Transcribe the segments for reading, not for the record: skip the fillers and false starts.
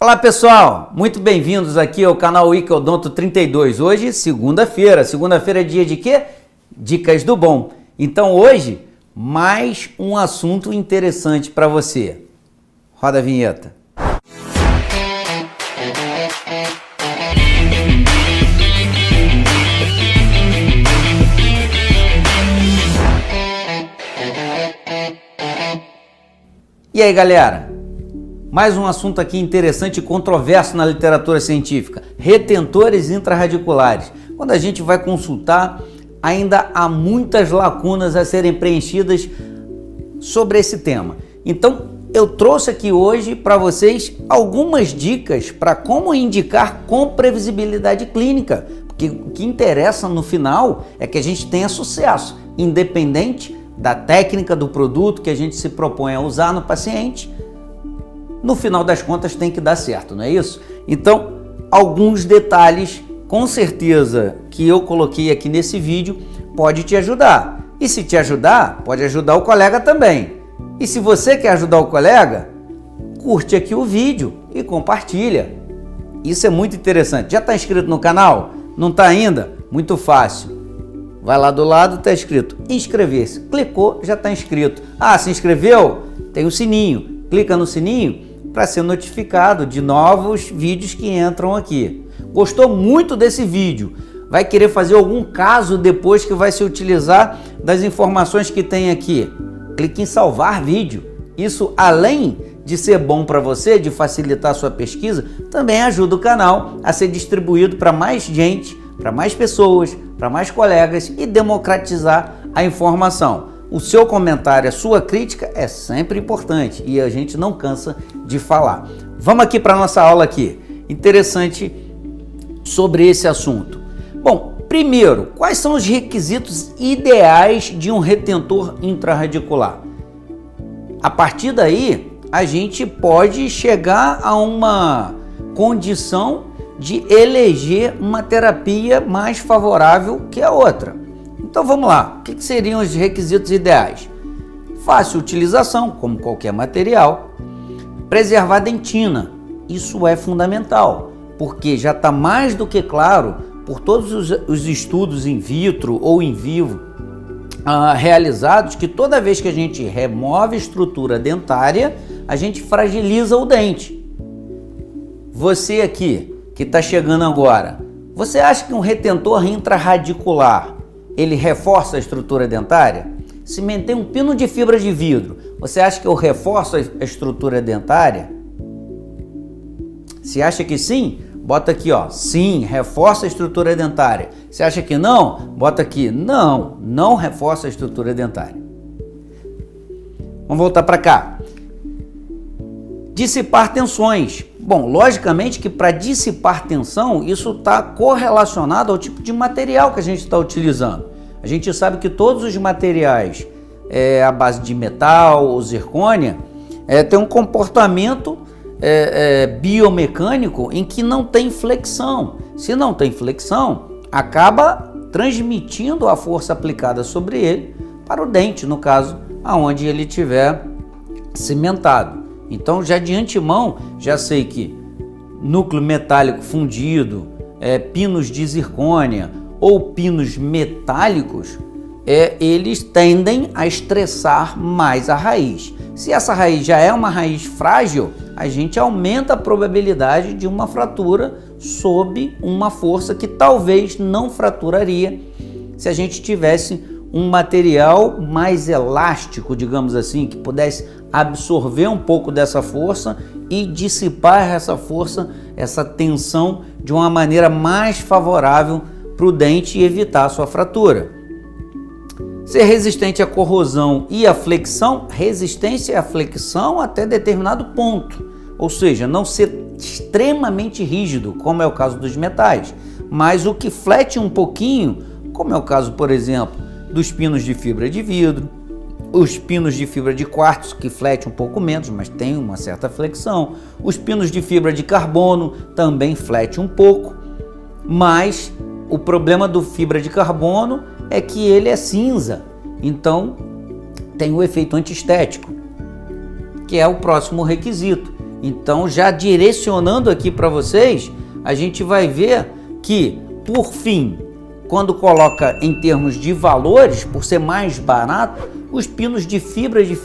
Olá pessoal, muito bem-vindos aqui ao canal Icodonto 32. Hoje, segunda-feira. Segunda-feira é dia de quê? Dicas do bom. Então hoje, mais um assunto interessante para você. Roda a vinheta. E aí galera, mais um assunto aqui interessante e controverso na literatura científica: retentores intrarradiculares. Quando a gente vai consultar, ainda há muitas lacunas a serem preenchidas sobre esse tema. Então eu trouxe aqui hoje para vocês algumas dicas para como indicar com previsibilidade clínica, porque o que interessa no final é que a gente tenha sucesso, independente da técnica do produto que a gente se propõe a usar no paciente. No final das contas tem que dar certo, não é isso? Então, alguns detalhes, com certeza, que eu coloquei aqui nesse vídeo, pode te ajudar. E se te ajudar, pode ajudar o colega também. E se você quer ajudar o colega, curte aqui o vídeo e compartilha. Isso é muito interessante. Já está inscrito no canal? Não está ainda? Muito fácil. Vai lá do lado, está escrito inscrever-se. Clicou, já está inscrito. Ah, se inscreveu? Tem o sininho. Clica no sininho para ser notificado de novos vídeos que entram aqui. Gostou muito desse vídeo? Vai querer fazer algum caso depois que vai se utilizar das informações que tem aqui? Clique em salvar vídeo. Isso, além de ser bom para você, de facilitar a sua pesquisa, também ajuda o canal a ser distribuído para mais gente, para mais pessoas, para mais colegas e democratizar a informação. O seu comentário, a sua crítica é sempre importante e a gente não cansa de falar. Vamos aqui para a nossa aula aqui, interessante sobre esse assunto. Bom, primeiro, quais são os requisitos ideais de um retentor intrarradicular? A partir daí, a gente pode chegar a uma condição de eleger uma terapia mais favorável que a outra. Então vamos lá, o que seriam os requisitos ideais? Fácil utilização, como qualquer material. Preservar a dentina, isso é fundamental, porque já está mais do que claro por todos os estudos in vitro ou in vivo realizados que toda vez que a gente remove estrutura dentária, a gente fragiliza o dente. Você aqui que está chegando agora, você acha que um retentor intrarradicular ele reforça a estrutura dentária? Se mantém um pino de fibra de vidro, você acha que eu reforço a estrutura dentária? Se acha que sim, bota aqui, ó, sim, reforça a estrutura dentária. Se acha que não, bota aqui, não, não reforça a estrutura dentária. Vamos voltar para cá. Dissipar tensões. Bom, logicamente que para dissipar tensão, isso está correlacionado ao tipo de material que a gente está utilizando. A gente sabe que todos os materiais à base de metal ou zircônia tem um comportamento biomecânico em que não tem flexão. Se não tem flexão, acaba transmitindo a força aplicada sobre ele para o dente, no caso, aonde ele estiver cimentado. Então, já de antemão, já sei que núcleo metálico fundido, pinos de zircônia ou pinos metálicos, eles tendem a estressar mais a raiz. Se essa raiz já é uma raiz frágil, a gente aumenta a probabilidade de uma fratura sob uma força que talvez não fraturaria se a gente tivesse um material mais elástico, digamos assim, que pudesse absorver um pouco dessa força e dissipar essa força, essa tensão de uma maneira mais favorável para o dente e evitar a sua fratura. Ser resistente à corrosão e à flexão, resistência à flexão até determinado ponto, ou seja, não ser extremamente rígido, como é o caso dos metais, mas o que flete um pouquinho, como é o caso, por exemplo, dos pinos de fibra de vidro, os pinos de fibra de quartzo, que flete um pouco menos, mas tem uma certa flexão, os pinos de fibra de carbono também flete um pouco, mas o problema do fibra de carbono é que ele é cinza, então tem o efeito antiestético, que é o próximo requisito. Então, já direcionando aqui para vocês, a gente vai ver que, por fim, quando coloca em termos de valores, por ser mais barato, os pinos de fibra de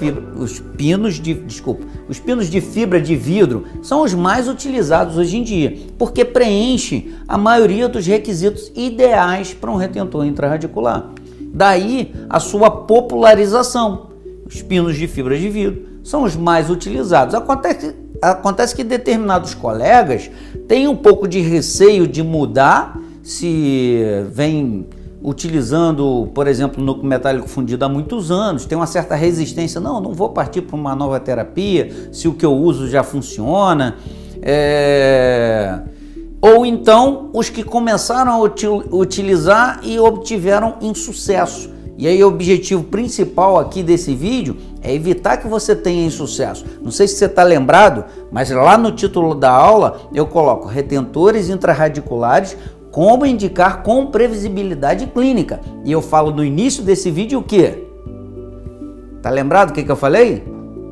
vidro são os mais utilizados hoje em dia, porque preenchem a maioria dos requisitos ideais para um retentor intrarradicular. Daí a sua popularização. Os pinos de fibra de vidro são os mais utilizados. Acontece que determinados colegas têm um pouco de receio de mudar, se vem utilizando, por exemplo, núcleo metálico fundido há muitos anos, tem uma certa resistência, não vou partir para uma nova terapia, se o que eu uso já funciona. Ou então, os que começaram a utilizar e obtiveram insucesso. E aí o objetivo principal aqui desse vídeo é evitar que você tenha insucesso. Não sei se você está lembrado, mas lá no título da aula eu coloco retentores intrarradiculares, como indicar com previsibilidade clínica. E eu falo no início desse vídeo o quê? Tá lembrado o que eu falei?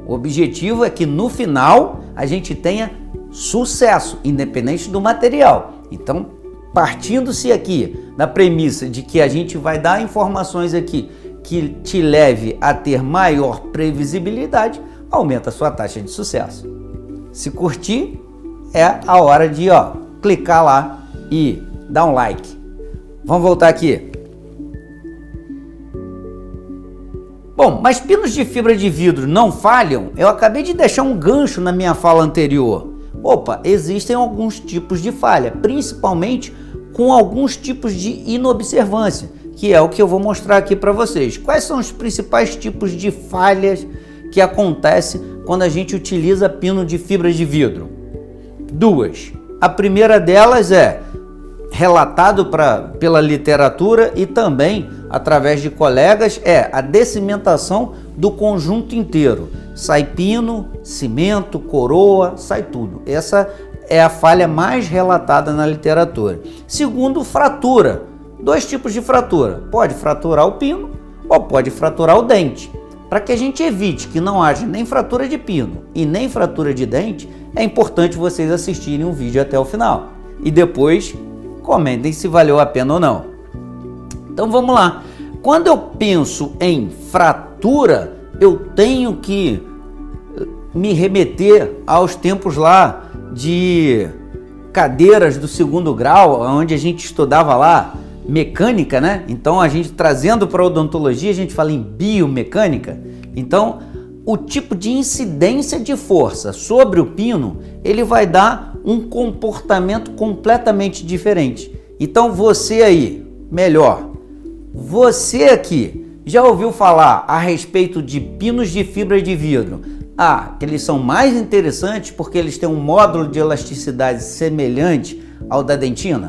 O objetivo é que no final a gente tenha sucesso, independente do material. Então, partindo-se aqui da premissa de que a gente vai dar informações aqui que te leve a ter maior previsibilidade, aumenta a sua taxa de sucesso. Se curtir, é a hora de clicar lá e dar um like. Vamos voltar aqui. Bom, mas pinos de fibra de vidro não falham? Eu acabei de deixar um gancho na minha fala anterior. Existem alguns tipos de falha, principalmente com alguns tipos de inobservância, que é o que eu vou mostrar aqui para vocês. Quais são os principais tipos de falhas que acontecem quando a gente utiliza pino de fibra de vidro? Duas. A primeira delas é relatado pela literatura e também através de colegas, é a decimentação do conjunto inteiro. Sai pino, cimento, coroa, sai tudo. Essa é a falha mais relatada na literatura. Segundo, fratura. Dois tipos de fratura. Pode fraturar o pino ou pode fraturar o dente. Para que a gente evite que não haja nem fratura de pino e nem fratura de dente, é importante vocês assistirem o vídeo até o final. E depois comentem se valeu a pena ou não. Então vamos lá. Quando eu penso em fratura, eu tenho que me remeter aos tempos lá de cadeiras do segundo grau, onde a gente estudava lá mecânica, né? Então a gente trazendo para a odontologia, a gente fala em biomecânica. Então o tipo de incidência de força sobre o pino, ele vai dar um comportamento completamente diferente. Então você aí, você aqui, já ouviu falar a respeito de pinos de fibra de vidro? Que eles são mais interessantes porque eles têm um módulo de elasticidade semelhante ao da dentina?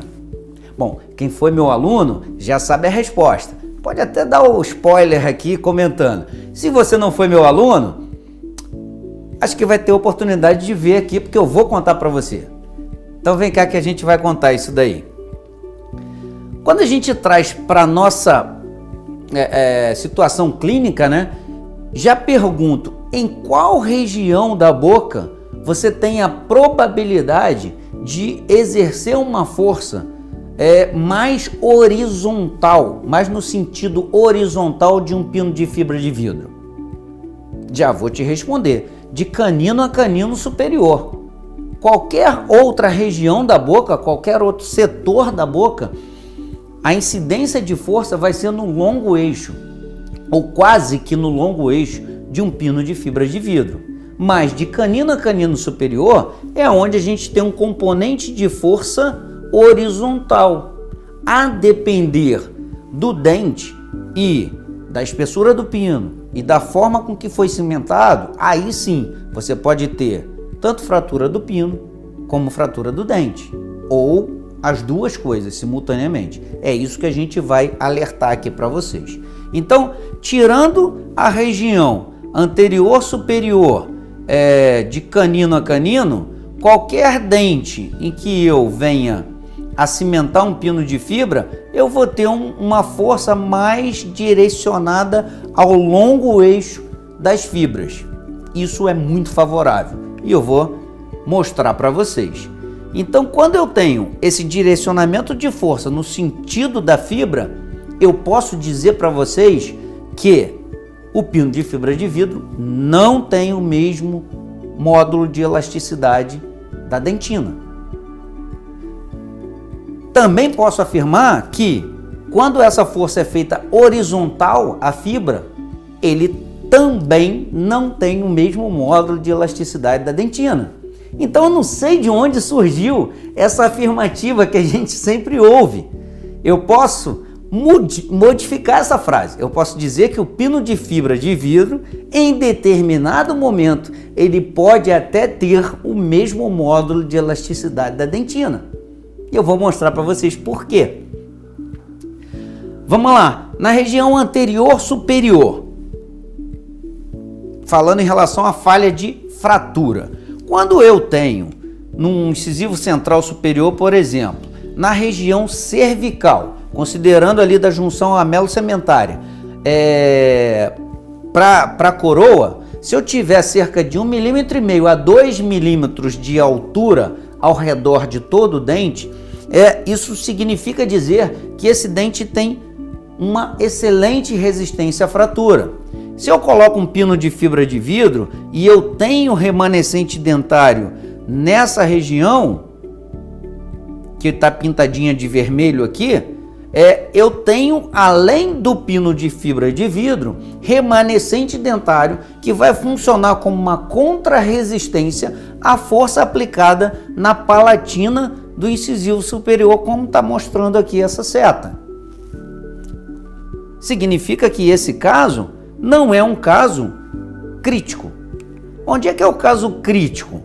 Bom, quem foi meu aluno já sabe a resposta. Pode até dar o spoiler aqui comentando. Se você não foi meu aluno, acho que vai ter oportunidade de ver aqui, porque eu vou contar para você. Então vem cá que a gente vai contar isso daí. Quando a gente traz para nossa situação clínica, né? Já pergunto, em qual região da boca você tem a probabilidade de exercer uma força mais horizontal, mais no sentido horizontal de um pino de fibra de vidro? Já vou te responder, de canino a canino superior. Qualquer outra região da boca, qualquer outro setor da boca, a incidência de força vai ser no longo eixo, ou quase que no longo eixo de um pino de fibra de vidro. Mas de canino a canino superior é onde a gente tem um componente de força horizontal. A depender do dente e da espessura do pino e da forma com que foi cimentado, aí sim você pode ter tanto fratura do pino como fratura do dente, ou as duas coisas simultaneamente. É isso que a gente vai alertar aqui para vocês. Então, tirando a região anterior superior de canino a canino, qualquer dente em que eu venha a cimentar um pino de fibra, eu vou ter uma força mais direcionada ao longo eixo das fibras. Isso é muito favorável e eu vou mostrar para vocês. Então, quando eu tenho esse direcionamento de força no sentido da fibra, eu posso dizer para vocês que o pino de fibra de vidro não tem o mesmo módulo de elasticidade da dentina. Também posso afirmar que, quando essa força é feita horizontal à fibra, ele também não tem o mesmo módulo de elasticidade da dentina. Então eu não sei de onde surgiu essa afirmativa que a gente sempre ouve. Eu posso modificar essa frase. Eu posso dizer que o pino de fibra de vidro, em determinado momento, ele pode até ter o mesmo módulo de elasticidade da dentina. E eu vou mostrar para vocês por quê. Vamos lá. Na região anterior superior, falando em relação à falha de fratura. Quando eu tenho num incisivo central superior, por exemplo, na região cervical, considerando ali da junção amelo-sementária, para a coroa, se eu tiver cerca de 1,5 mm a 2 milímetros de altura ao redor de todo o dente, isso significa dizer que esse dente tem uma excelente resistência à fratura. Se eu coloco um pino de fibra de vidro e eu tenho remanescente dentário nessa região, que está pintadinha de vermelho aqui, eu tenho, além do pino de fibra de vidro, remanescente dentário que vai funcionar como uma contra-resistência à força aplicada na palatina do incisivo superior, como está mostrando aqui essa seta. Significa que esse caso não é um caso crítico. Onde é que é o caso crítico?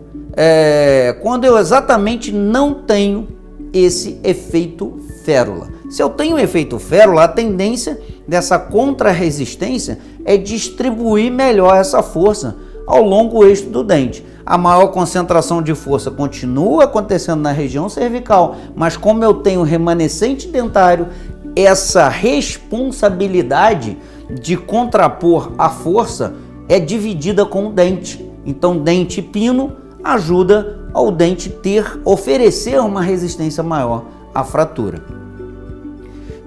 Quando eu exatamente não tenho esse efeito férula. Se eu tenho efeito férula, a tendência dessa contra-resistência é distribuir melhor essa força ao longo eixo do dente. A maior concentração de força continua acontecendo na região cervical, mas como eu tenho remanescente dentário, essa responsabilidade de contrapor a força é dividida com o dente. Então, dente pino ajuda ao dente oferecer uma resistência maior à fratura.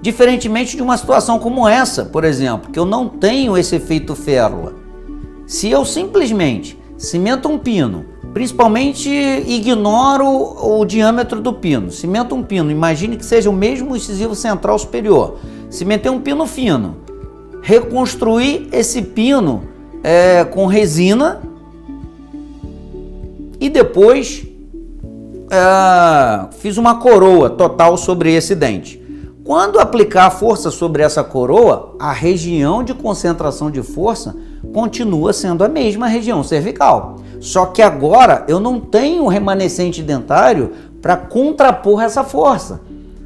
Diferentemente de uma situação como essa, por exemplo, que eu não tenho esse efeito férula. Se eu simplesmente cimento um pino, principalmente ignoro o diâmetro do pino, cimento um pino, imagine que seja o mesmo incisivo central superior, cimentei um pino fino, reconstruir esse pino com resina e depois fiz uma coroa total sobre esse dente. Quando aplicar a força sobre essa coroa, a região de concentração de força continua sendo a mesma região cervical. Só que agora eu não tenho remanescente dentário para contrapor essa força.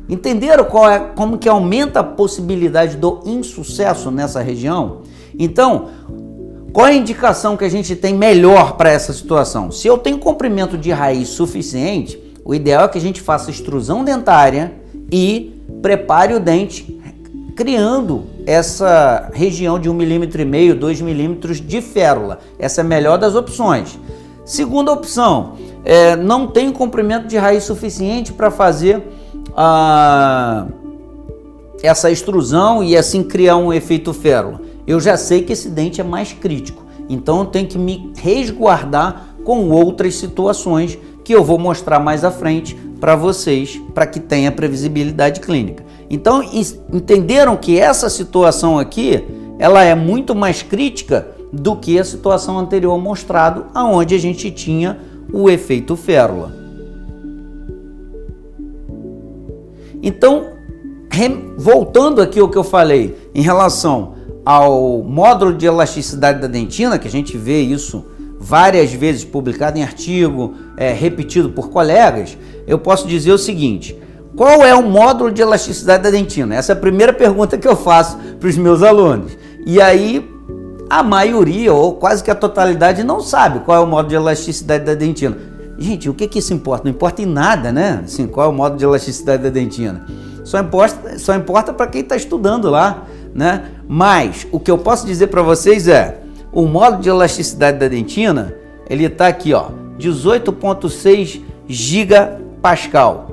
Entenderam como que aumenta a possibilidade do insucesso nessa região? Então, qual é a indicação que a gente tem melhor para essa situação? Se eu tenho comprimento de raiz suficiente, o ideal é que a gente faça extrusão dentária e prepare o dente, criando essa região de 1,5 mm, 2 milímetros de férula. Essa é a melhor das opções. Segunda opção, não tenho comprimento de raiz suficiente para fazer essa extrusão e assim criar um efeito férula. Eu já sei que esse dente é mais crítico, então eu tenho que me resguardar com outras situações que eu vou mostrar mais à frente para vocês, para que tenha previsibilidade clínica. Então, entenderam que essa situação aqui, ela é muito mais crítica do que a situação anterior mostrado, aonde a gente tinha o efeito férula. Então, voltando aqui ao que eu falei em relação ao módulo de elasticidade da dentina, que a gente vê isso várias vezes publicado em artigo, repetido por colegas, eu posso dizer o seguinte: qual é o módulo de elasticidade da dentina? Essa é a primeira pergunta que eu faço para os meus alunos. E aí, a maioria, ou quase que a totalidade, não sabe qual é o módulo de elasticidade da dentina. Gente, o que isso importa? Não importa em nada, né? Assim, qual é o módulo de elasticidade da dentina? Só importa para quem está estudando lá, né? Mas o que eu posso dizer para vocês o módulo de elasticidade da dentina, ele está aqui, ó, 18,6 gigapascal.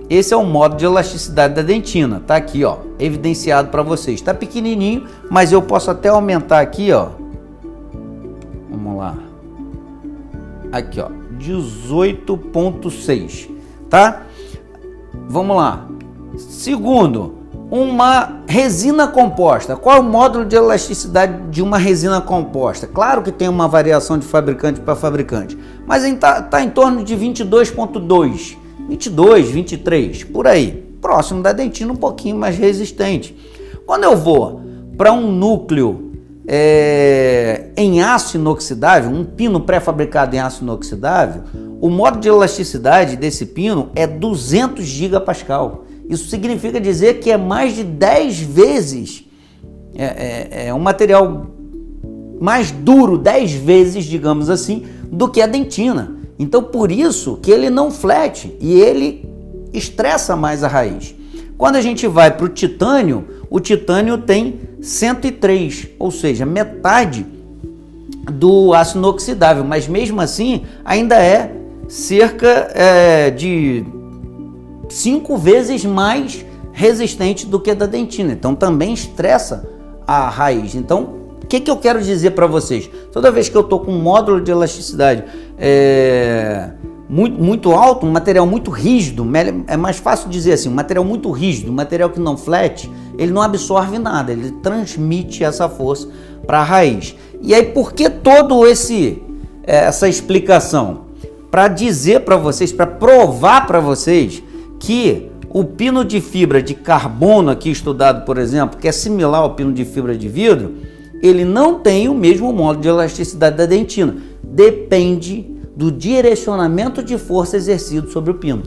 Esse é o modo de elasticidade da dentina, tá aqui, ó, evidenciado para vocês. Tá pequenininho, mas eu posso até aumentar aqui, ó. Vamos lá. Aqui, ó, 18,6, tá? Vamos lá. Segundo, uma resina composta. Qual é o módulo de elasticidade de uma resina composta? Claro que tem uma variação de fabricante para fabricante, mas tá em torno de 22,2, 22, 23, por aí. Próximo da dentina, um pouquinho mais resistente. Quando eu vou para um núcleo em aço inoxidável, um pino pré-fabricado em aço inoxidável, o módulo de elasticidade desse pino é 200 gigapascal. Isso significa dizer que é mais de 10 vezes, um material mais duro, 10 vezes, digamos assim, do que a dentina. Então, por isso que ele não flete e ele estressa mais a raiz. Quando a gente vai para o titânio tem 103, ou seja, metade do aço inoxidável, mas mesmo assim ainda é cerca de 5 vezes mais resistente do que a da dentina. Então também estressa a raiz. Então, o que eu quero dizer para vocês? Toda vez que eu estou com um módulo de elasticidade muito alto, um material muito rígido, é mais fácil dizer assim, um material muito rígido, um material que não flete, ele não absorve nada, ele transmite essa força para a raiz. E aí, por que todo essa explicação? Para dizer para vocês, para provar para vocês que o pino de fibra de carbono aqui estudado, por exemplo, que é similar ao pino de fibra de vidro, ele não tem o mesmo módulo de elasticidade da dentina. Depende do direcionamento de força exercido sobre o pino.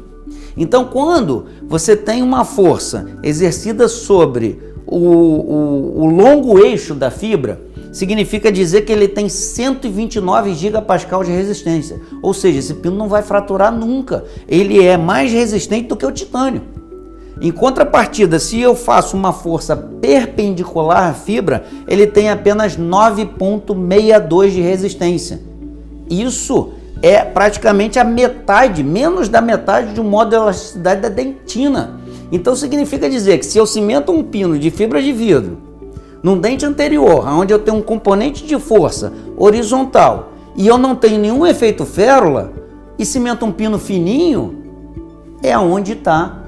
Então, quando você tem uma força exercida sobre o longo eixo da fibra, significa dizer que ele tem 129 gigapascal de resistência. Ou seja, esse pino não vai fraturar nunca. Ele é mais resistente do que o titânio. Em contrapartida, se eu faço uma força perpendicular à fibra, ele tem apenas 9,62 de resistência. Isso é praticamente a metade, menos da metade de um módulo de elasticidade da dentina. Então significa dizer que se eu cimento um pino de fibra de vidro num dente anterior, onde eu tenho um componente de força horizontal e eu não tenho nenhum efeito férula, e cimento um pino fininho, é onde está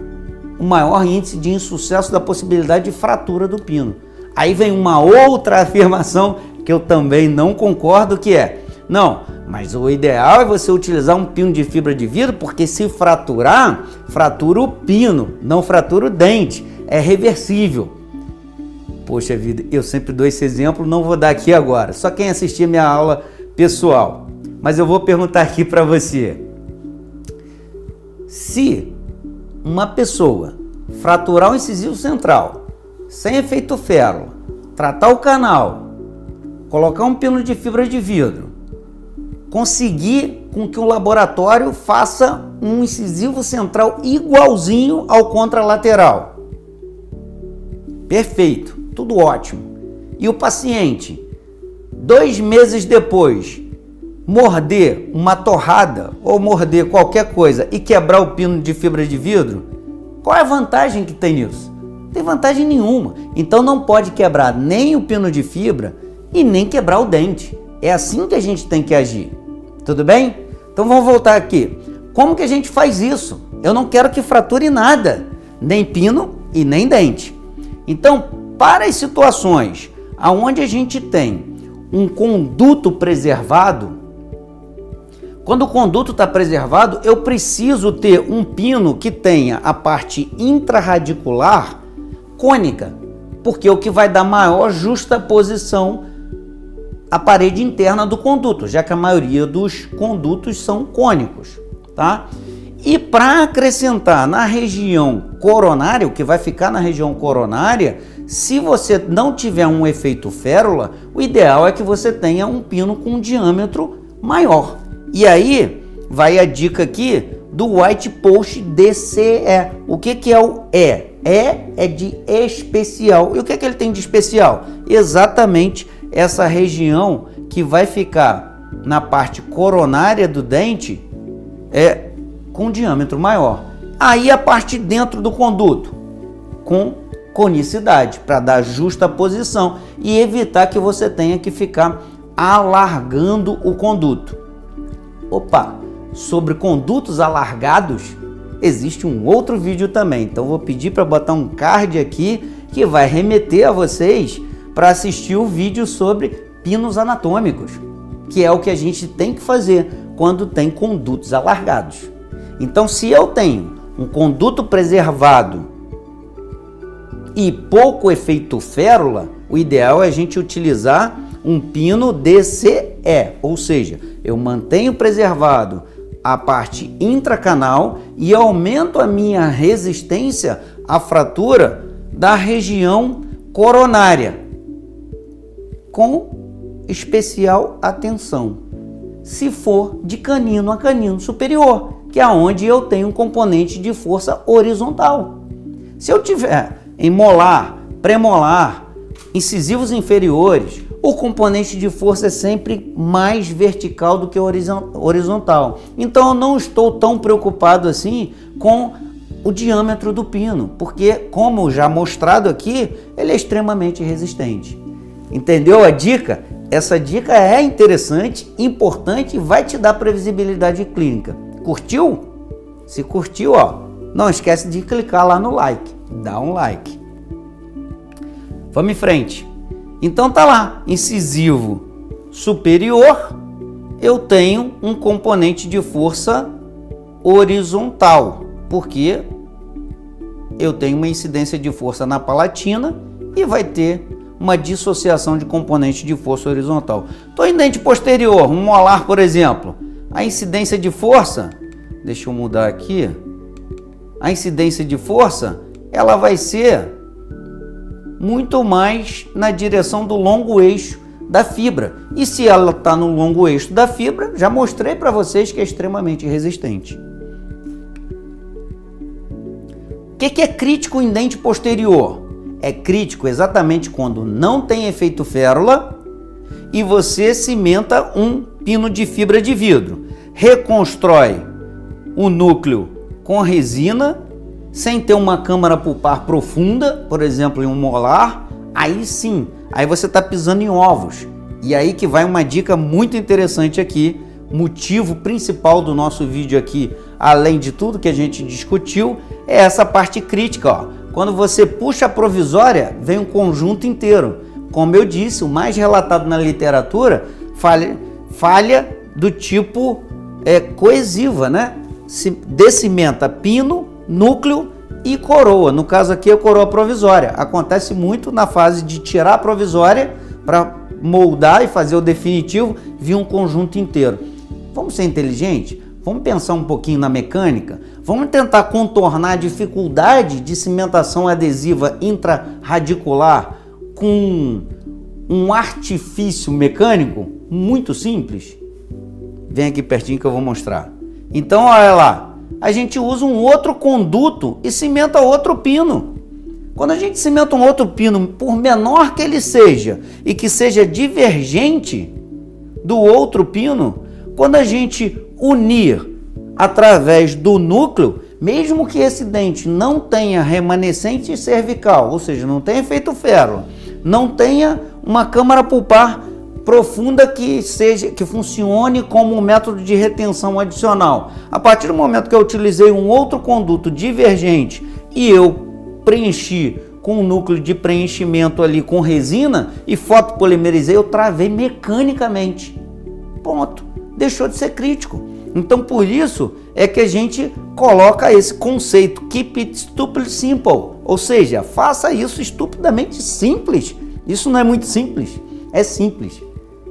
o maior índice de insucesso da possibilidade de fratura do pino. Aí vem uma outra afirmação que eu também não concordo, que é: não, mas o ideal é você utilizar um pino de fibra de vidro, porque se fraturar, fratura o pino, não fratura o dente, é reversível. Poxa vida, eu sempre dou esse exemplo, não vou dar aqui agora, só quem assistir minha aula pessoal. Mas eu vou perguntar aqui para você: se uma pessoa fraturar o incisivo central sem efeito férula, tratar o canal, colocar um pino de fibra de vidro, conseguir com que o laboratório faça um incisivo central igualzinho ao contralateral, perfeito, tudo ótimo, e o paciente 2 meses depois morder uma torrada ou morder qualquer coisa e quebrar o pino de fibra de vidro, qual é a vantagem que tem nisso? Não tem vantagem nenhuma. Então não pode quebrar nem o pino de fibra e nem quebrar o dente. É assim que a gente tem que agir. Tudo bem? Então vamos voltar aqui. Como que a gente faz isso? Eu não quero que frature nada, nem pino e nem dente. Então, para as situações onde a gente tem um conduto preservado, quando o conduto está preservado, eu preciso ter um pino que tenha a parte intrarradicular cônica, porque é o que vai dar maior justaposição à parede interna do conduto, já que a maioria dos condutos são cônicos, tá? E para acrescentar na região coronária, o que vai ficar na região coronária, se você não tiver um efeito férula, o ideal é que você tenha um pino com um diâmetro maior. E aí vai a dica aqui do White Post DCE. O que é o E? E é de especial. E o que ele tem de especial? Exatamente essa região que vai ficar na parte coronária do dente, com diâmetro maior. Aí a parte dentro do conduto, com conicidade, para dar justa posição e evitar que você tenha que ficar alargando o conduto. Opa, sobre condutos alargados, existe um outro vídeo também, então vou pedir para botar um card aqui que vai remeter a vocês para assistir o vídeo sobre pinos anatômicos, que é o que a gente tem que fazer quando tem condutos alargados. Então, se eu tenho um conduto preservado e pouco efeito férula, o ideal é a gente utilizar um pino DCE, ou seja, eu mantenho preservado a parte intracanal e aumento a minha resistência à fratura da região coronária, com especial atenção, se for de canino a canino superior, que é onde eu tenho um componente de força horizontal. Se eu tiver em molar, premolar, incisivos inferiores, o componente de força é sempre mais vertical do que horizontal. Então eu não estou tão preocupado assim com o diâmetro do pino, porque, como já mostrado aqui, ele é extremamente resistente. Entendeu a dica? Essa dica é interessante, importante e vai te dar previsibilidade clínica. Curtiu? Se curtiu, não esquece de clicar lá no like. Dá um like. Vamos em frente. Então tá lá, incisivo superior, eu tenho um componente de força horizontal, porque eu tenho uma incidência de força na palatina e vai ter uma dissociação de componente de força horizontal. Estou em dente posterior, um molar, por exemplo, a incidência de força, deixa eu mudar aqui, a incidência de força, ela vai ser muito mais na direção do longo eixo da fibra. E se ela está no longo eixo da fibra, já mostrei para vocês que é extremamente resistente. O que é crítico em dente posterior? É crítico exatamente quando não tem efeito férula e você cimenta um pino de fibra de vidro. Reconstrói o núcleo com resina, sem ter uma câmara pulpar profunda, por exemplo, em um molar, aí sim, aí você está pisando em ovos. E aí que vai uma dica muito interessante aqui, motivo principal do nosso vídeo aqui, além de tudo que a gente discutiu, é essa parte crítica. Quando você puxa a provisória, vem um conjunto inteiro. Como eu disse, o mais relatado na literatura, falha do tipo coesiva, né? Se decimenta pino, núcleo e coroa. No caso aqui é a coroa provisória. Acontece muito na fase de tirar a provisória para moldar e fazer o definitivo, vir um conjunto inteiro. Vamos ser inteligentes? Vamos pensar um pouquinho na mecânica? Vamos tentar contornar a dificuldade de cimentação adesiva intraradicular com um artifício mecânico muito simples? Vem aqui pertinho que eu vou mostrar. Então, olha lá. A gente usa um outro conduto e cimenta outro pino. Quando a gente cimenta um outro pino, por menor que ele seja e que seja divergente do outro pino, quando a gente unir através do núcleo, mesmo que esse dente não tenha remanescente cervical, ou seja, não tenha efeito férula, não tenha uma câmara pulpar profunda que funcione como um método de retenção adicional. A partir do momento que eu utilizei um outro conduto divergente e eu preenchi com um núcleo de preenchimento ali com resina e fotopolimerizei, eu travei mecanicamente. Ponto. Deixou de ser crítico. Então, por isso é que a gente coloca esse conceito, keep it stupid simple, ou seja, faça isso estupidamente simples. Isso não é muito simples, é simples.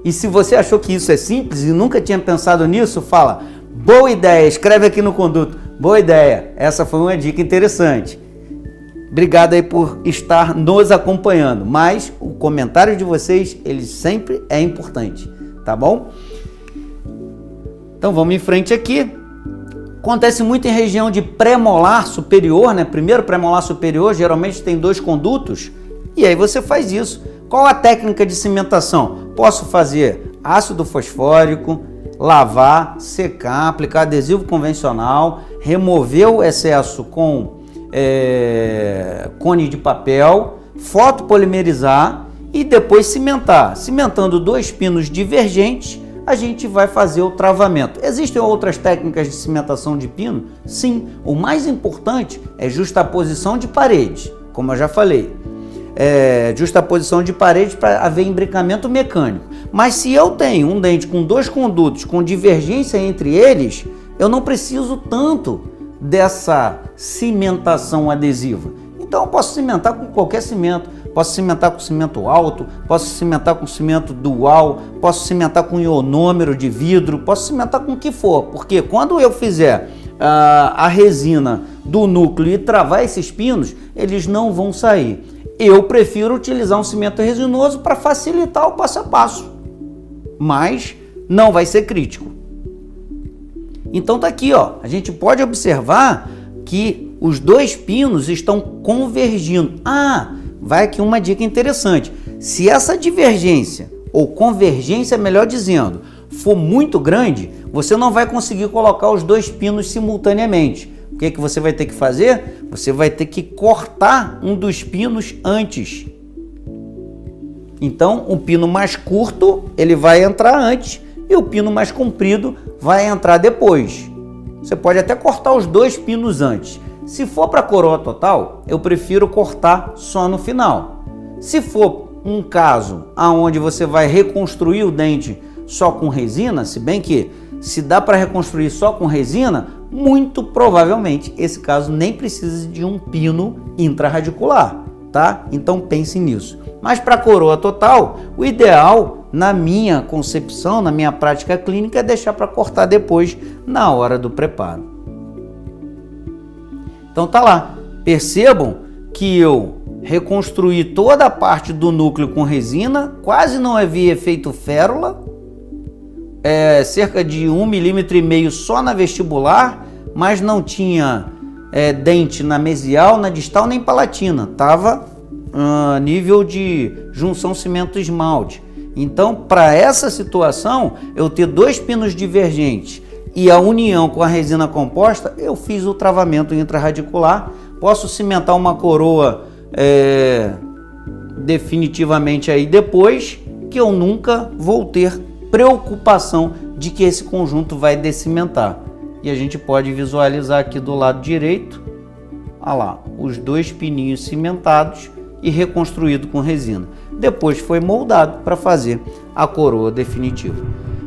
E se você achou que isso é simples e nunca tinha pensado nisso, fala, boa ideia, escreve aqui no conduto, boa ideia, essa foi uma dica interessante. Obrigado aí por estar nos acompanhando, mas o comentário de vocês, ele sempre é importante, tá bom? Então vamos em frente aqui. Acontece muito em região de pré-molar superior, né? Primeiro pré-molar superior, geralmente tem 2 condutos, e aí você faz isso. Qual a técnica de cimentação? Posso fazer ácido fosfórico, lavar, secar, aplicar adesivo convencional, remover o excesso com cone de papel, fotopolimerizar e depois cimentar. Cimentando 2 pinos divergentes, a gente vai fazer o travamento. Existem outras técnicas de cimentação de pino? Sim. O mais importante é justaposição de parede, como eu já falei. Justaposição de parede para haver imbricamento mecânico. Mas se eu tenho um dente com 2 condutos com divergência entre eles, eu não preciso tanto dessa cimentação adesiva. Então eu posso cimentar com qualquer cimento. Posso cimentar com cimento alto, posso cimentar com cimento dual, posso cimentar com ionômero de vidro, posso cimentar com o que for, porque quando eu fizer a resina do núcleo e travar esses pinos, eles não vão sair. Eu prefiro utilizar um cimento resinoso para facilitar o passo a passo, mas não vai ser crítico. Então tá aqui, ó, a gente pode observar que os 2 pinos estão convergindo. Vai aqui uma dica interessante. Se essa divergência, ou convergência, melhor dizendo, for muito grande, você não vai conseguir colocar os 2 pinos simultaneamente. O que você vai ter que fazer? Você vai ter que cortar um dos pinos antes. Então, o pino mais curto, ele vai entrar antes e o pino mais comprido vai entrar depois. Você pode até cortar os 2 pinos antes. Se for para coroa total, eu prefiro cortar só no final. Se for um caso onde você vai reconstruir o dente só com resina, se bem que se dá para reconstruir só com resina, muito provavelmente esse caso nem precisa de um pino intrarradicular, tá? Então pense nisso. Mas para coroa total, o ideal, na minha concepção, na minha prática clínica, é deixar para cortar depois na hora do preparo. Então tá lá, percebam que eu reconstruí toda a parte do núcleo com resina, quase não havia efeito férula, cerca de 1,5 mm só na vestibular, mas não tinha dente na mesial, na distal nem palatina, estava a nível de junção cimento-esmalte. Então, para essa situação, eu ter 2 pinos divergentes e a união com a resina composta, eu fiz o travamento intrarradicular. Posso cimentar uma coroa definitivamente aí depois, que eu nunca vou ter preocupação de que esse conjunto vai descimentar. E a gente pode visualizar aqui do lado direito, olha lá, os 2 pininhos cimentados e reconstruído com resina. Depois foi moldado para fazer a coroa definitiva.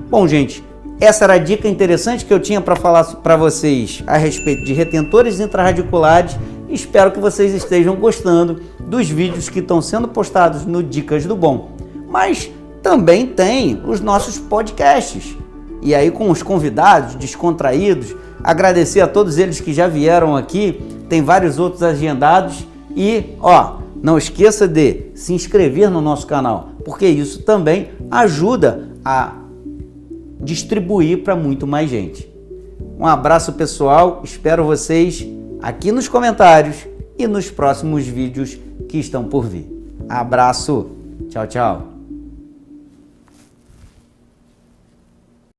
Bom, gente, essa era a dica interessante que eu tinha para falar para vocês a respeito de retentores intrarradiculares. Espero que vocês estejam gostando dos vídeos que estão sendo postados no Dicas do Bom. Mas também tem os nossos podcasts. E aí com os convidados descontraídos, agradecer a todos eles que já vieram aqui. Tem vários outros agendados. E, não esqueça de se inscrever no nosso canal, porque isso também ajuda a distribuir para muito mais gente. Um abraço, pessoal, espero vocês aqui nos comentários e nos próximos vídeos que estão por vir. Abraço, tchau, tchau.